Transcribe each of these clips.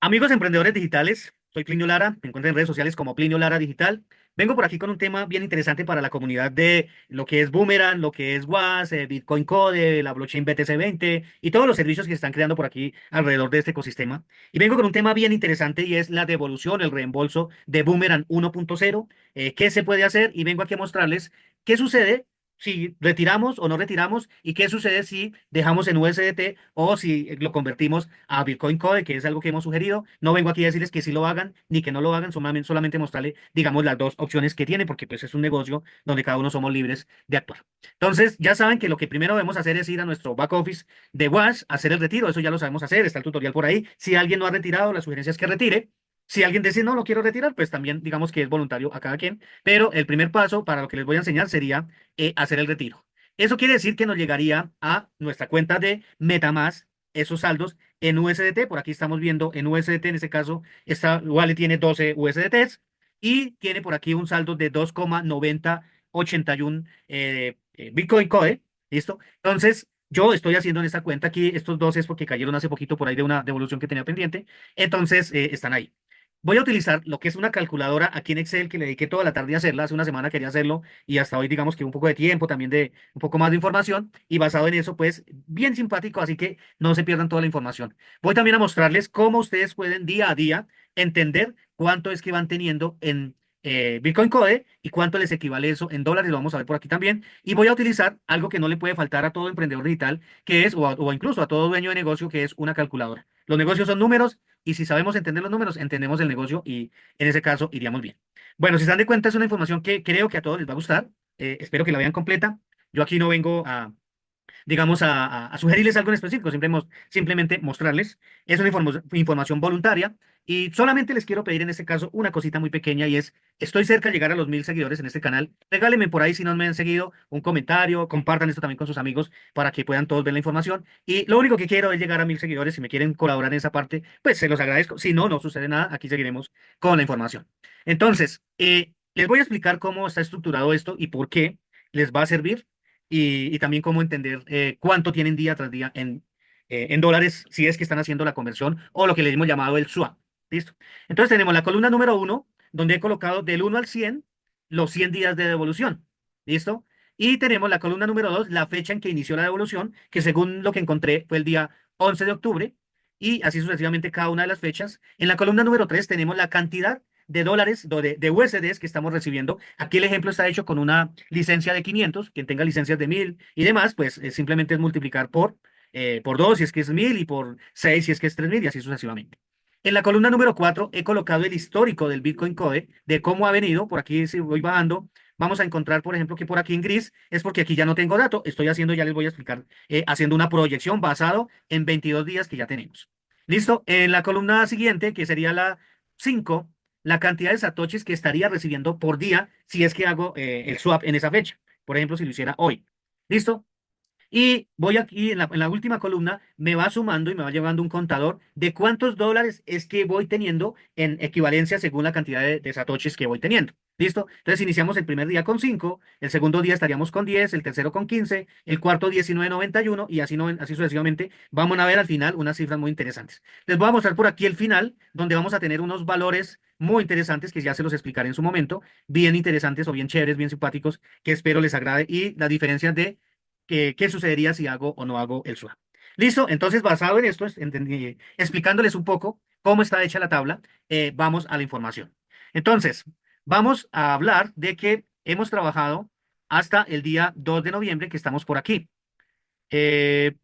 Amigos emprendedores digitales, soy Plinio Lara, me encuentro en redes sociales como Plinio Lara Digital. Vengo por aquí con un tema bien interesante para la comunidad de lo que es Boomerang, lo que es WAS, Bitcoin Code, la blockchain BTC20 y todos los servicios que se están creando por aquí alrededor de este ecosistema. Y vengo con un tema bien interesante y es la devolución, el reembolso de Boomerang 1.0, qué se puede hacer y vengo aquí a mostrarles qué sucede si retiramos o no retiramos y qué sucede si dejamos en USDT o si lo convertimos a Bitcoin Code, que es algo que hemos sugerido. No vengo aquí a decirles que sí lo hagan ni que no lo hagan, solamente mostrarle, digamos, las dos opciones que tiene, porque pues es un negocio donde cada uno somos libres de actuar. Entonces, ya saben que lo que primero debemos hacer es ir a nuestro back office de Wash, hacer el retiro, eso ya lo sabemos hacer, está el tutorial por ahí. Si alguien no ha retirado, la sugerencia es que retire. Si alguien dice no, lo quiero retirar, pues también digamos que es voluntario a cada quien, pero el primer paso para lo que les voy a enseñar sería hacer el retiro. Eso quiere decir que nos llegaría a nuestra cuenta de MetaMask esos saldos en USDT. Por aquí estamos viendo en USDT, en este caso, esta wallet tiene 12 USDTs y tiene por aquí un saldo de 2,9081 Bitcoin Code. ¿Listo? Entonces, yo estoy haciendo en esta cuenta aquí, estos dos es porque cayeron hace poquito por ahí de una devolución que tenía pendiente. Entonces, están ahí. Voy a utilizar lo que es una calculadora aquí en Excel que le dediqué toda la tarde a hacerla. Hace una semana quería hacerlo y hasta hoy digamos que un poco de tiempo, también de un poco más de información y basado en eso, pues bien simpático, así que no se pierdan toda la información. Voy también a mostrarles cómo ustedes pueden día a día entender cuánto es que van teniendo en Bitcoin Code y cuánto les equivale eso en dólares, lo vamos a ver por aquí también. Y voy a utilizar algo que no le puede faltar a todo emprendedor digital, que es, o incluso a todo dueño de negocio, que es una calculadora. Los negocios son números y si sabemos entender los números, entendemos el negocio y en ese caso iríamos bien. Bueno, si se dan de cuenta, es una información que creo que a todos les va a gustar. Espero que la vean completa. Yo aquí no vengo a, digamos, a sugerirles algo en específico, simplemente mostrarles. Es una información voluntaria y solamente les quiero pedir en este caso una cosita muy pequeña y es, estoy cerca de llegar a los 1000 seguidores en este canal. Regálenme por ahí si no me han seguido un comentario, compartan esto también con sus amigos para que puedan todos ver la información. Y lo único que quiero es llegar a 1000 seguidores. Si me quieren colaborar en esa parte, pues se los agradezco. Si no, no sucede nada. Aquí seguiremos con la información. Entonces, les voy a explicar cómo está estructurado esto y por qué les va a servir y también cómo entender cuánto tienen día tras día en dólares si es que están haciendo la conversión o lo que le hemos llamado el swap. ¿Listo? Entonces tenemos la columna número uno, donde he colocado del 1 al 100 los 100 días de devolución. ¿Listo? Y tenemos la columna número 2 la fecha en que inició la devolución, que según lo que encontré fue el día 11 de octubre, y así sucesivamente cada una de las fechas. En la columna número 3 tenemos la cantidad de dólares, de USDs que estamos recibiendo. Aquí el ejemplo está hecho con una licencia de 500. Quien tenga licencias de 1000 y demás, pues simplemente es multiplicar por 2 si es que es 1000 y por 6 si es que es 3000 y así sucesivamente. En la columna número 4 he colocado el histórico del Bitcoin Code, de cómo ha venido. Por aquí, si voy bajando, vamos a encontrar, por ejemplo, que por aquí en gris es porque aquí ya no tengo dato. Estoy haciendo, ya les voy a explicar, haciendo una proyección basado en 22 días que ya tenemos. Listo. En la columna siguiente, que sería la 5, la cantidad de satoshis que estaría recibiendo por día si es que hago el swap en esa fecha. Por ejemplo, si lo hiciera hoy. ¿Listo? Y voy aquí en la última columna, me va sumando y me va llevando un contador de cuántos dólares es que voy teniendo en equivalencia según la cantidad de satoshis que voy teniendo. ¿Listo? Entonces iniciamos el primer día con 5, el segundo día estaríamos con 10, el tercero con 15, el cuarto 19,91 y así, no, así sucesivamente. Vamos a ver al final unas cifras muy interesantes. Les voy a mostrar por aquí el final, donde vamos a tener unos valores muy interesantes que ya se los explicaré en su momento, bien interesantes o bien chéveres, bien simpáticos, que espero les agrade y la diferencia de qué sucedería si hago o no hago el swap. Listo, entonces basado en esto, explicándoles un poco cómo está hecha la tabla, vamos a la información. Entonces, vamos a hablar de que hemos trabajado hasta el día 2 de noviembre, que estamos por aquí. Eh,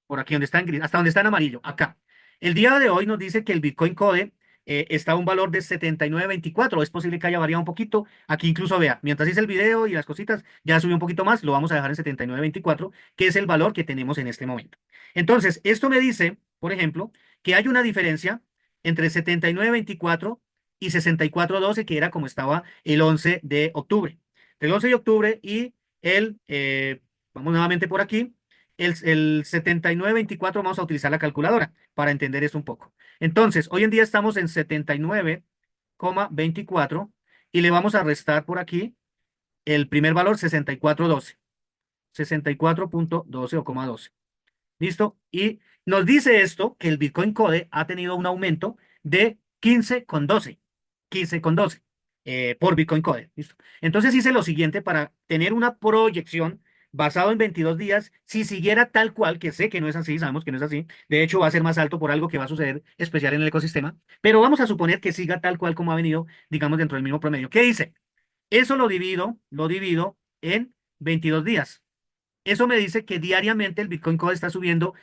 por aquí donde está en gris, hasta donde está en amarillo, acá. El día de hoy nos dice que el Bitcoin Code está a un valor de 79,24. Es posible que haya variado un poquito. Aquí incluso vea, mientras hice el video y las cositas, ya subió un poquito más, lo vamos a dejar en 79,24, que es el valor que tenemos en este momento. Entonces, esto me dice, por ejemplo, que hay una diferencia entre 79,24 y 64,12, que era como estaba el 11 de octubre. El 11 de octubre y vamos nuevamente por aquí el 79,24 vamos a utilizar la calculadora para entender esto un poco. Entonces, hoy en día estamos en 79,24 y le vamos a restar por aquí el primer valor 64,12. 64,12 o coma 12. ¿Listo? Y nos dice esto que el Bitcoin Code ha tenido un aumento de 15,12. 15,12 por Bitcoin Core. ¿Listo? Entonces hice lo siguiente para tener una proyección basado en 22 días. Si siguiera tal cual, que sé que no es así, sabemos que no es así. De hecho, va a ser más alto por algo que va a suceder especial en el ecosistema. Pero vamos a suponer que siga tal cual como ha venido, digamos, dentro del mismo promedio. ¿Qué hice? Eso lo divido en 22 días. Eso me dice que diariamente el Bitcoin Core está subiendo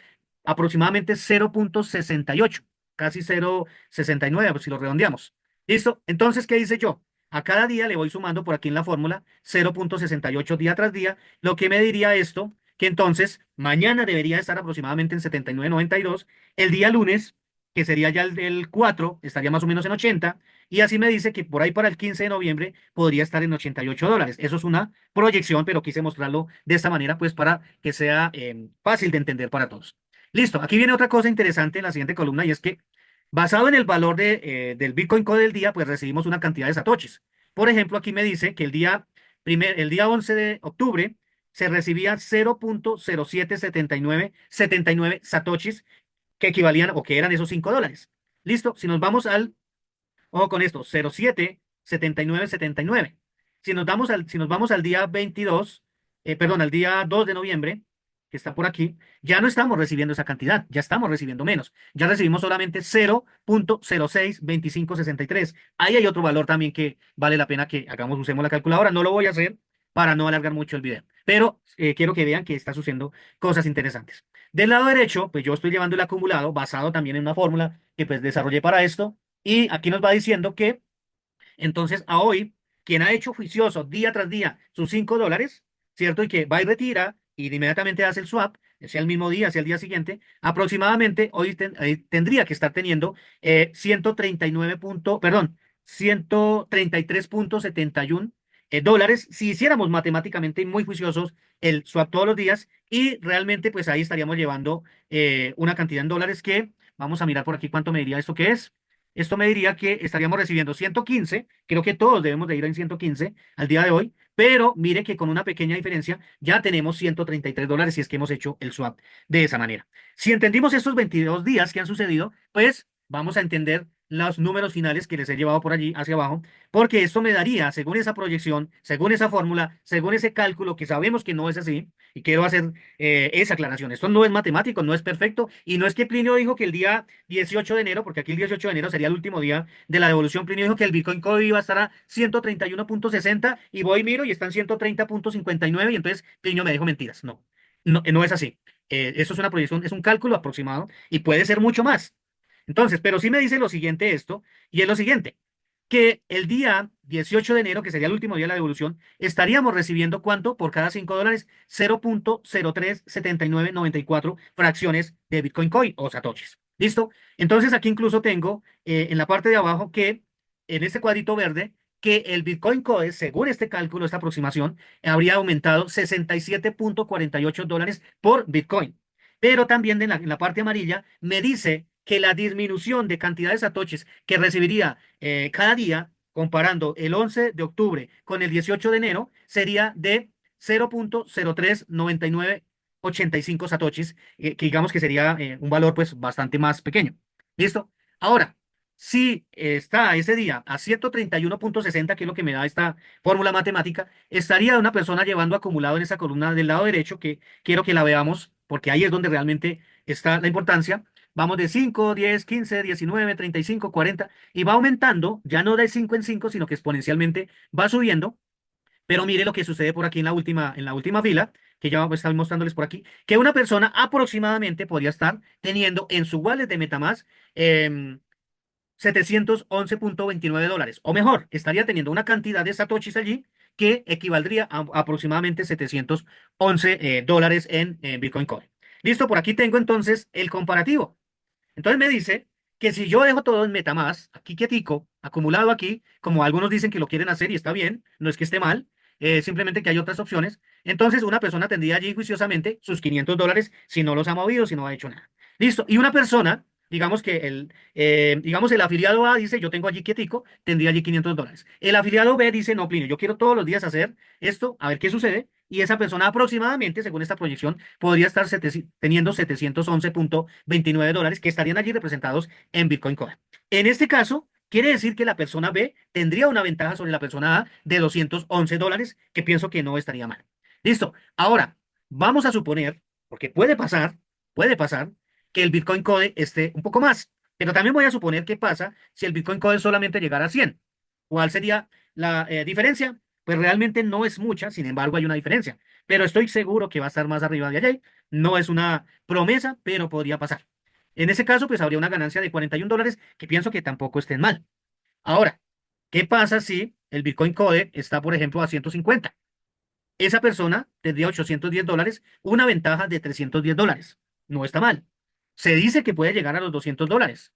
aproximadamente 0,68, casi 0,69, pues si lo redondeamos. ¿Listo? Entonces, ¿qué hice yo? A cada día le voy sumando por aquí en la fórmula 0,68 día tras día, lo que me diría esto, que entonces mañana debería estar aproximadamente en 79,92, el día lunes, que sería ya el 4, estaría más o menos en 80, y así me dice que por ahí para el 15 de noviembre podría estar en $88. Eso es una proyección, pero quise mostrarlo de esta manera, pues para que sea fácil de entender para todos. Listo, aquí viene otra cosa interesante en la siguiente columna y es que basado en el valor del Bitcoin Core del día, pues recibimos una cantidad de satoshis. Por ejemplo, aquí me dice que el día 11 de octubre se recibía 0,077979 satoshis que equivalían o que eran esos $5. Listo, si nos vamos ojo con esto, 077979. Si nos vamos al día 22, perdón, al día 2 de noviembre, que está por aquí, ya no estamos recibiendo esa cantidad, ya estamos recibiendo menos. Ya recibimos solamente 0,062563. Ahí hay otro valor también que vale la pena que usemos la calculadora. No lo voy a hacer para no alargar mucho el video, pero quiero que vean que está sucediendo cosas interesantes. Del lado derecho, pues yo estoy llevando el acumulado basado también en una fórmula que pues desarrollé para esto y aquí nos va diciendo que entonces a hoy, quien ha hecho juicioso día tras día sus $5, ¿cierto? Y que va y retira y inmediatamente hace el swap, sea el mismo día, sea el día siguiente, aproximadamente hoy tendría que estar teniendo 139 perdón, 133,71 dólares si hiciéramos matemáticamente muy juiciosos el swap todos los días y realmente pues ahí estaríamos llevando una cantidad en dólares que vamos a mirar por aquí cuánto me diría esto que es. Esto me diría que estaríamos recibiendo 115, creo que todos debemos de ir en 115 al día de hoy, pero mire que con una pequeña diferencia ya tenemos $133 si es que hemos hecho el swap de esa manera. Si entendimos estos 22 días que han sucedido, pues vamos a entender los números finales que les he llevado por allí hacia abajo, porque esto me daría, según esa proyección, según esa fórmula, según ese cálculo que sabemos que no es así, y quiero hacer esa aclaración. Esto no es matemático, no es perfecto, y no es que Plinio dijo que el día 18 de enero, porque aquí el 18 de enero sería el último día de la devolución. Plinio dijo que el Bitcoin Core iba a estar a 131,60 y voy y miro y están 130,59 y entonces Plinio me dijo mentiras. No, no, no es así. Eso es una proyección, es un cálculo aproximado y puede ser mucho más. Entonces, pero sí me dice lo siguiente esto, y es lo siguiente, que el día 18 de enero, que sería el último día de la devolución, estaríamos recibiendo ¿cuánto? Por cada $5, 0,037994 fracciones de Bitcoin Coin o satoshis. ¿Listo? Entonces aquí incluso tengo en la parte de abajo que en este cuadrito verde que el Bitcoin Core, según este cálculo, esta aproximación, habría aumentado $67,48 por Bitcoin. Pero también en la parte amarilla me dice que la disminución de cantidad de satoshis que recibiría cada día, comparando el 11 de octubre con el 18 de enero, sería de 0,039985 satoshis, que digamos que sería un valor pues bastante más pequeño. ¿Listo? Ahora, si está ese día a 131,60, que es lo que me da esta fórmula matemática, estaría una persona llevando acumulado en esa columna del lado derecho, que quiero que la veamos, porque ahí es donde realmente está la importancia. Vamos de 5, 10, 15, 19, 35, 40 y va aumentando, ya no de 5 en 5, sino que exponencialmente va subiendo. Pero mire lo que sucede por aquí en la última fila, que ya estoy mostrándoles por aquí, que una persona aproximadamente podría estar teniendo en su wallet de MetaMask 711,29 dólares. O mejor, estaría teniendo una cantidad de satoshis allí que equivaldría a aproximadamente 711 dólares en Bitcoin Core. Listo, por aquí tengo entonces el comparativo. Entonces me dice que si yo dejo todo en MetaMask, aquí quietico, acumulado aquí, como algunos dicen que lo quieren hacer y está bien, no es que esté mal, simplemente que hay otras opciones, entonces una persona tendría allí juiciosamente sus $500 si no los ha movido, si no ha hecho nada. Listo. Y una persona, digamos el afiliado A dice, yo tengo allí quietico, tendría allí $500. El afiliado B dice, no, Plinio, yo quiero todos los días hacer esto, a ver qué sucede. Y esa persona aproximadamente, según esta proyección, podría estar teniendo 711,29 dólares que estarían allí representados en Bitcoin Core. En este caso, quiere decir que la persona B tendría una ventaja sobre la persona A de $211, que pienso que no estaría mal. Listo. Ahora, vamos a suponer, porque puede pasar que el Bitcoin Code esté un poco más, pero también voy a suponer qué pasa si el Bitcoin Code solamente llegara a 100. ¿Cuál sería la diferencia? Pues realmente no es mucha, sin embargo hay una diferencia, pero estoy seguro que va a estar más arriba de allí. No es una promesa, pero podría pasar. En ese caso, pues habría una ganancia de $41, que pienso que tampoco estén mal. Ahora, ¿qué pasa si el Bitcoin Code está, por ejemplo, a 150? Esa persona tendría $810, una ventaja de $310. No está mal. Se dice que puede llegar a los $200.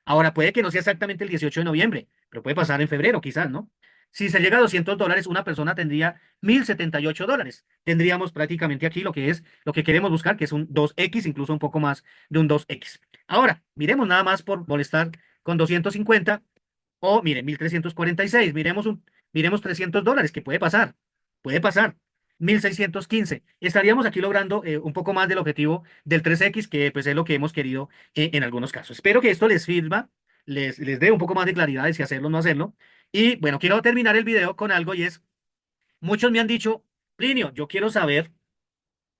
Ahora, puede que no sea exactamente el 18 de noviembre, pero puede pasar en febrero, quizás, ¿no? Si se llega a $200, una persona tendría $1,078. Tendríamos prácticamente aquí lo que es lo que queremos buscar, que es un 2x, incluso un poco más de un 2x. Ahora, miremos nada más por molestar con 250, o mire, 1,346. Miremos $300, que puede pasar. Puede pasar. 1,615. Estaríamos aquí logrando un poco más del objetivo del 3x, que pues es lo que hemos querido en algunos casos. Espero que esto les sirva, les dé un poco más de claridad de si hacerlo o no hacerlo. Y bueno, quiero terminar el video con algo y es, muchos me han dicho, Plinio, yo quiero saber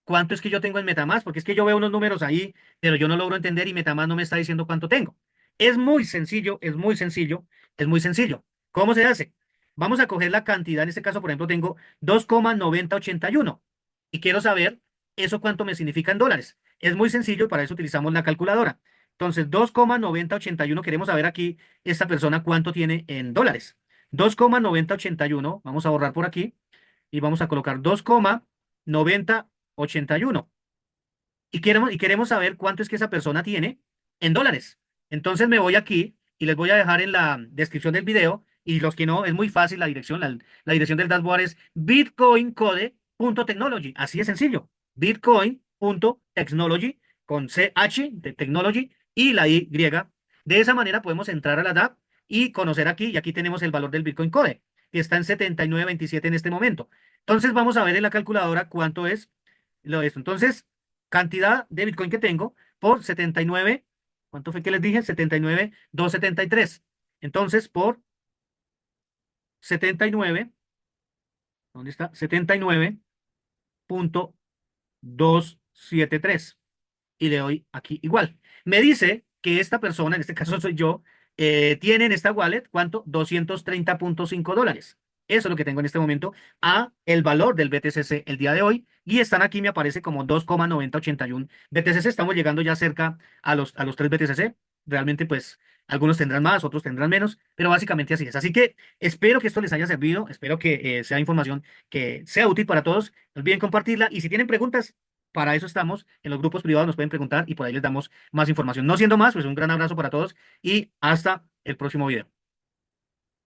cuánto es que yo tengo en MetaMask, porque es que yo veo unos números ahí, pero yo no logro entender y MetaMask no me está diciendo cuánto tengo. Es muy sencillo, es muy sencillo, es muy sencillo. ¿Cómo se hace? Vamos a coger la cantidad, en este caso, por ejemplo, tengo 2,9081 y quiero saber eso cuánto me significa en dólares. Es muy sencillo y para eso utilizamos la calculadora. Entonces, 2,9081, queremos saber aquí esta persona cuánto tiene en dólares. 2,9081, vamos a borrar por aquí y vamos a colocar 2,9081 y queremos saber cuánto es que esa persona tiene en dólares. Entonces me voy aquí y les voy a dejar en la descripción del video, y los que no, es muy fácil la dirección, la dirección del dashboard es bitcoincode.technology, así de sencillo, bitcoin.technology con CH de technology y la Y. De esa manera podemos entrar a la DApp y conocer aquí, y aquí tenemos el valor del Bitcoin Code, que está en 79.27 en este momento. Entonces vamos a ver en la calculadora cuánto es lo de esto. Entonces, cantidad de Bitcoin que tengo por 79, ¿cuánto fue que les dije? 79,273. Entonces, por 79, ¿dónde está? 79,273. Y le doy aquí igual. Me dice que esta persona, en este caso soy yo, tiene en esta wallet, ¿cuánto? $230,5. Eso es lo que tengo en este momento a el valor del BTCC el día de hoy. Y están aquí, me aparece como 2,9081 BTCC. Estamos llegando ya cerca a los 3 BTCC. Realmente, pues, algunos tendrán más, otros tendrán menos, pero básicamente así es. Así que espero que esto les haya servido. Espero que sea información que sea útil para todos. No olviden compartirla. Y si tienen preguntas, para eso estamos. En los grupos privados nos pueden preguntar y por ahí les damos más información. No siendo más, pues un gran abrazo para todos y hasta el próximo video.